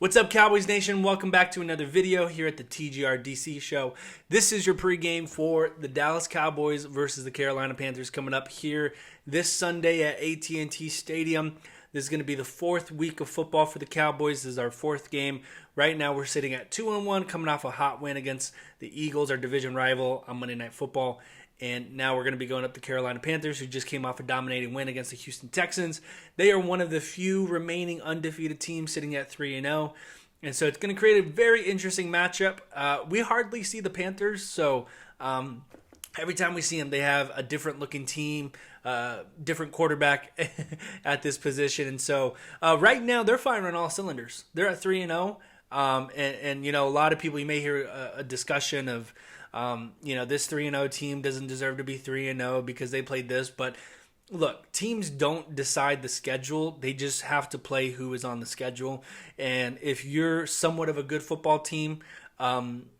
What's up, Cowboys Nation? Welcome back to another video here at the TGRDC show. This is your pregame for the Dallas Cowboys versus the Carolina Panthers coming up here this Sunday at AT&T Stadium. This is going to be the fourth week of football for the Cowboys. This is our fourth game. Right now we're sitting at 2-1, coming off a hot win against the Eagles, our division rival, on Monday Night Football. And now we're going to be going up to Carolina Panthers, who just came off a dominating win against the Houston Texans. They are one of the few remaining undefeated teams sitting at 3-0. And so it's going to create a very interesting matchup. We hardly see the Panthers, so every time we see them, they have a different looking team, different quarterback at this position. And so right now they're firing on all cylinders. They're at 3-0. And you know, a lot of people, you may hear a discussion of, this 3-0 team doesn't deserve to be 3-0 because they played this. But look, teams don't decide the schedule. They just have to play who is on the schedule. And if you're somewhat of a good football team,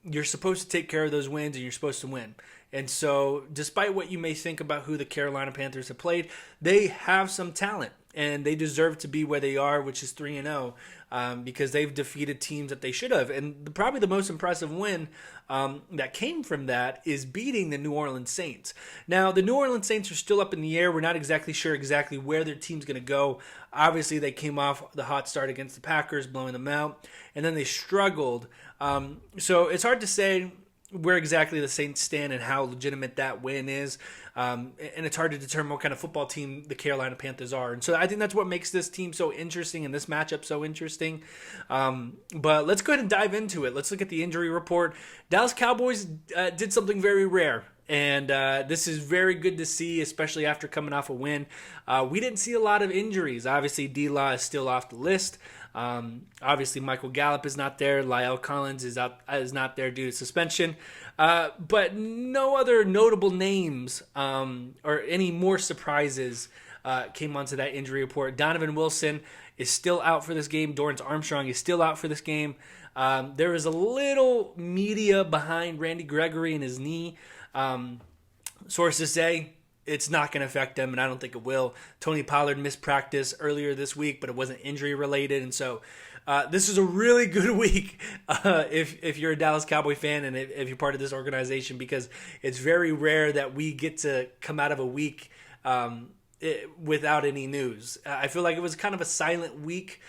you're supposed to take care of those wins and you're supposed to win. And so despite what you may think about who the Carolina Panthers have played, they have some talent. And they deserve to be where they are, which is 3-0, because they've defeated teams that they should have. And probably the most impressive win that came from that is beating the New Orleans Saints. Now, the New Orleans Saints are still up in the air. We're not exactly sure exactly where their team's going to go. Obviously, they came off the hot start against the Packers, blowing them out. And then they struggled. So it's hard to say where exactly the Saints stand and how legitimate that win is. And it's hard to determine what kind of football team the Carolina Panthers are. And so I think that's what makes this team so interesting and this matchup so interesting. But let's go ahead and dive into it. Let's look at the injury report. Dallas Cowboys did something very rare. And this is very good to see, especially after coming off a win. We didn't see a lot of injuries. Obviously, DAL is still off the list. Obviously, Michael Gallup is not there. La'el Collins is not there due to suspension. But no other notable names or any more surprises came onto that injury report. Donovan Wilson is still out for this game. Dorrance Armstrong is still out for this game. There is a little media behind Randy Gregory and his knee. Sources say it's not going to affect them, and I don't think it will. Tony Pollard missed practice earlier this week, but it wasn't injury related, and so this is a really good week if you're a Dallas Cowboy fan and if you're part of this organization, because it's very rare that we get to come out of a week without any news. I feel like it was kind of a silent week,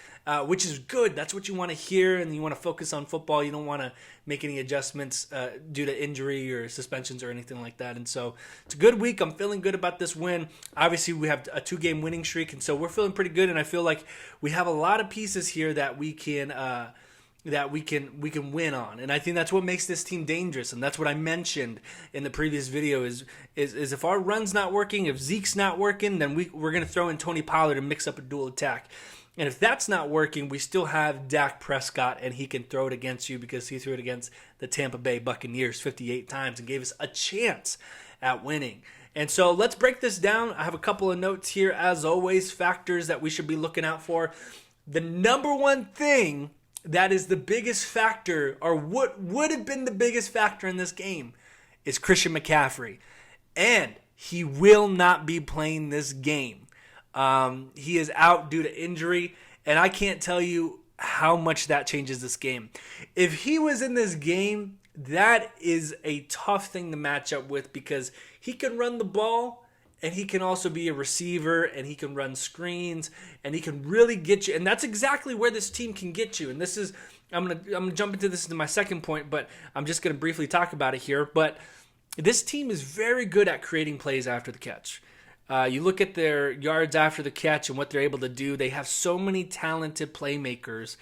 which is good. That's what you want to hear, and you want to focus on football. You don't want to make any adjustments due to injury or suspensions or anything like that. And so it's a good week. I'm feeling good about this win. Obviously, we have a 2-game winning streak, and so we're feeling pretty good. And I feel like we have a lot of pieces here that we can win on. And I think that's what makes this team dangerous. And that's what I mentioned in the previous video is if our run's not working, if Zeke's not working, then we're going to throw in Tony Pollard and mix up a dual attack. And if that's not working, we still have Dak Prescott, and he can throw it against you because he threw it against the Tampa Bay Buccaneers 58 times and gave us a chance at winning. And so let's break this down. I have a couple of notes here, as always, factors that we should be looking out for. The number one thing that is the biggest factor, or what would have been the biggest factor in this game, is Christian McCaffrey. And he will not be playing this game. He is out due to injury, and I can't tell you how much that changes this game. If he was in this game, that is a tough thing to match up with, because he can run the ball, and he can also be a receiver, and he can run screens, and he can really get you. And that's exactly where this team can get you. And this is, I'm gonna jump into this into my second point, but I'm just gonna briefly talk about it here. But this team is very good at creating plays after the catch. You look at their yards after the catch and what they're able to do. They have so many talented playmakers,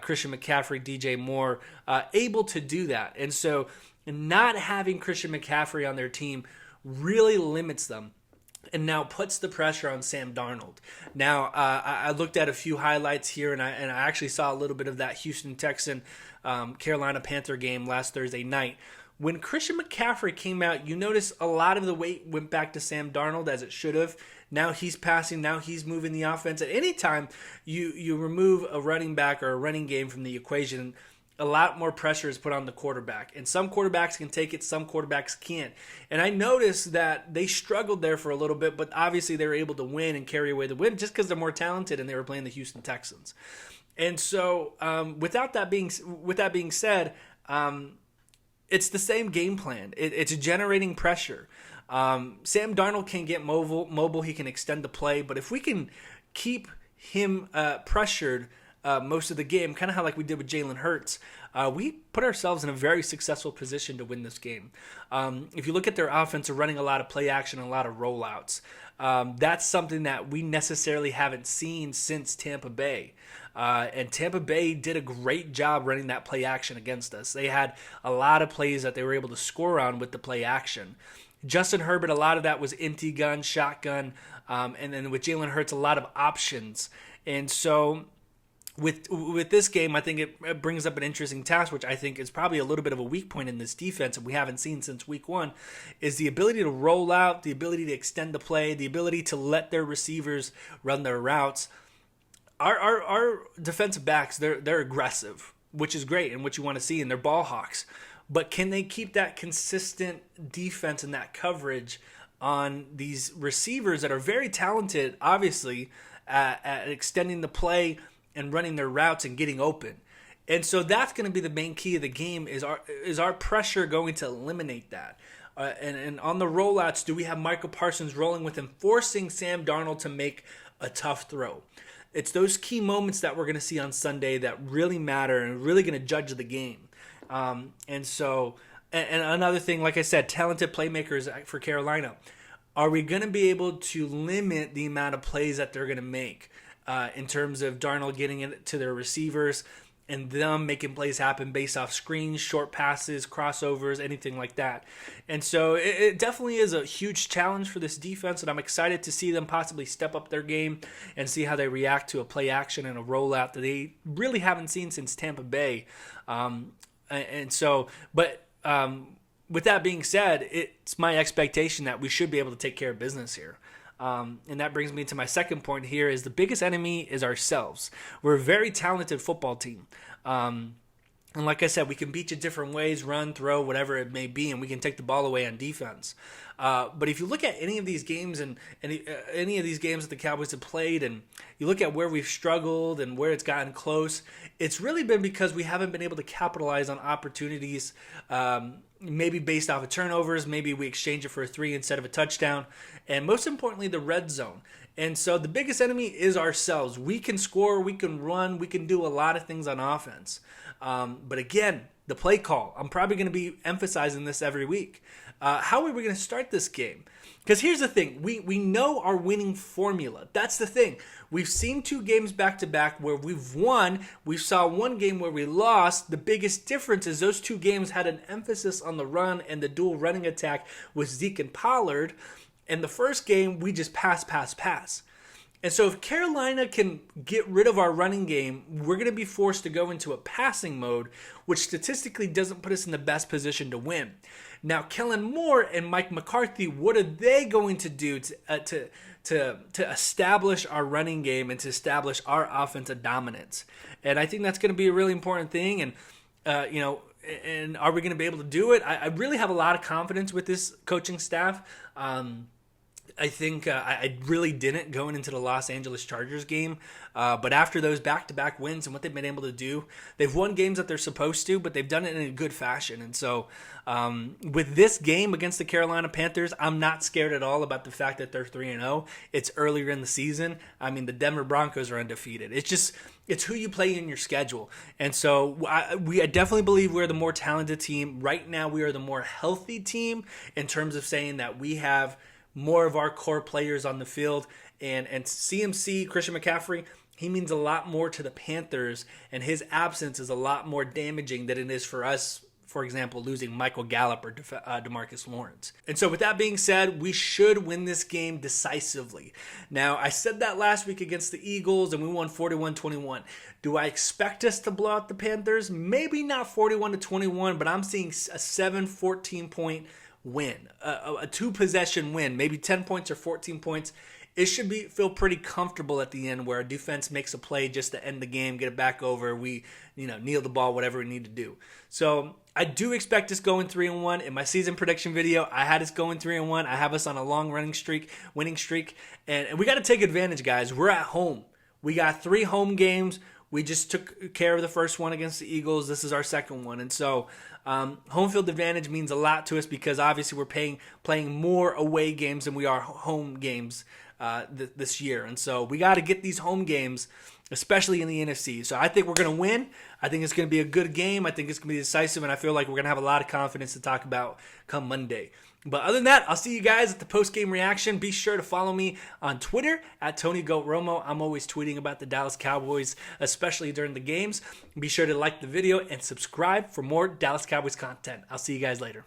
Christian McCaffrey, DJ Moore, able to do that. And so not having Christian McCaffrey on their team really limits them and now puts the pressure on Sam Darnold. Now, I looked at a few highlights here, and I actually saw a little bit of that Houston Texan Carolina Panther game last Thursday night. When Christian McCaffrey came out, you notice a lot of the weight went back to Sam Darnold, as it should have. Now he's passing. Now he's moving the offense. At any time you remove a running back or a running game from the equation, a lot more pressure is put on the quarterback. And some quarterbacks can take it, some quarterbacks can't. And I noticed that they struggled there for a little bit, but obviously they were able to win and carry away the win just because they're more talented and they were playing the Houston Texans. And so, with that being said, it's the same game plan. It's generating pressure. Sam Darnold can get mobile. He can extend the play. But if we can keep him pressured most of the game, kind of how like we did with Jalen Hurts, we put ourselves in a very successful position to win this game. If you look at their offense, they're running a lot of play action and a lot of rollouts. That's something that we necessarily haven't seen since Tampa Bay. And Tampa Bay did a great job running that play action against us. They had a lot of plays that they were able to score on with the play action. Justin Herbert, a lot of that was empty gun, shotgun, and then with Jalen Hurts, a lot of options. And so with this game, I think it brings up an interesting task, which I think is probably a little bit of a weak point in this defense that we haven't seen since week one, is the ability to roll out, the ability to extend the play, the ability to let their receivers run their routes. Our defensive backs, they're aggressive, which is great and what you want to see, and they're ball hawks. But can they keep that consistent defense and that coverage on these receivers that are very talented, obviously, at extending the play and running their routes and getting open? And so that's going to be the main key of the game, is our pressure going to eliminate that? And on the rollouts, do we have Michael Parsons rolling with him, forcing Sam Darnold to make a tough throw? It's those key moments that we're going to see on Sunday that really matter and really going to judge the game. And so, and another thing, like I said, talented playmakers for Carolina. Are we going to be able to limit the amount of plays that they're going to make in terms of Darnold getting it to their receivers and them making plays happen based off screens, short passes, crossovers, anything like that? And so it definitely is a huge challenge for this defense, and I'm excited to see them possibly step up their game and see how they react to a play action and a rollout that they really haven't seen since Tampa Bay. With that being said, it's my expectation that we should be able to take care of business here. And that brings me to my second point here, is the biggest enemy is ourselves. We're a very talented football team. And like I said, we can beat you different ways, run, throw, whatever it may be, and we can take the ball away on defense. But if you look at any of these games and any of these games that the Cowboys have played, and you look at where we've struggled and where it's gotten close, it's really been because we haven't been able to capitalize on opportunities, maybe based off of turnovers. Maybe we exchange it for a 3 instead of a touchdown. And most importantly, the red zone. And so the biggest enemy is ourselves. We can score, we can run, we can do a lot of things on offense. But again, the play call, I'm probably going to be emphasizing this every week. How are we going to start this game? Because here's the thing. We know our winning formula. That's the thing. We've seen 2 games back-to-back where we've won. We saw one game where we lost. The biggest difference is those 2 games had an emphasis on the run and the dual running attack with Zeke and Pollard. And the first game, we just pass. And so if Carolina can get rid of our running game, we're going to be forced to go into a passing mode, which statistically doesn't put us in the best position to win. Now, Kellen Moore and Mike McCarthy, what are they going to do to establish our running game and to establish our offensive dominance? And I think that's going to be a really important thing. And, and are we going to be able to do it? I really have a lot of confidence with this coaching staff. I think I really didn't going into the Los Angeles Chargers game. But after those back-to-back wins and what they've been able to do, they've won games that they're supposed to, but they've done it in a good fashion. And so with this game against the Carolina Panthers, I'm not scared at all about the fact that they're 3-0. It's earlier in the season. I mean, the Denver Broncos are undefeated. It's who you play in your schedule. And so I definitely believe we're the more talented team. Right now, we are the more healthy team in terms of saying that we have more of our core players on the field. And CMC, Christian McCaffrey, he means a lot more to the Panthers, and his absence is a lot more damaging than it is for us, for example, losing Michael Gallup or DeMarcus Lawrence. And so with that being said, we should win this game decisively. Now, I said that last week against the Eagles, and we won 41-21. Do I expect us to blow out the Panthers? Maybe not 41-21, but I'm seeing a 7-14 point win, a 2-possession win, maybe 10 points or 14 points. It should feel pretty comfortable at the end, where our defense makes a play just to end the game, get it back over. We, kneel the ball, whatever we need to do. So I do expect us going 3-1. In my season prediction video, I had us going 3-1. I have us on a long winning streak, and we got to take advantage, guys. We're at home. We got 3 home games. We just took care of the first one against the Eagles. This is our second one. And so home field advantage means a lot to us because obviously we're playing more away games than we are home games this year. And so we got to get these home games, especially in the NFC. So I think we're going to win. I think it's going to be a good game. I think it's going to be decisive, and I feel like we're going to have a lot of confidence to talk about come Monday. But other than that, I'll see you guys at the post-game reaction. Be sure to follow me on Twitter at TonyGoatRomo. I'm always tweeting about the Dallas Cowboys, especially during the games. Be sure to like the video and subscribe for more Dallas Cowboys content. I'll see you guys later.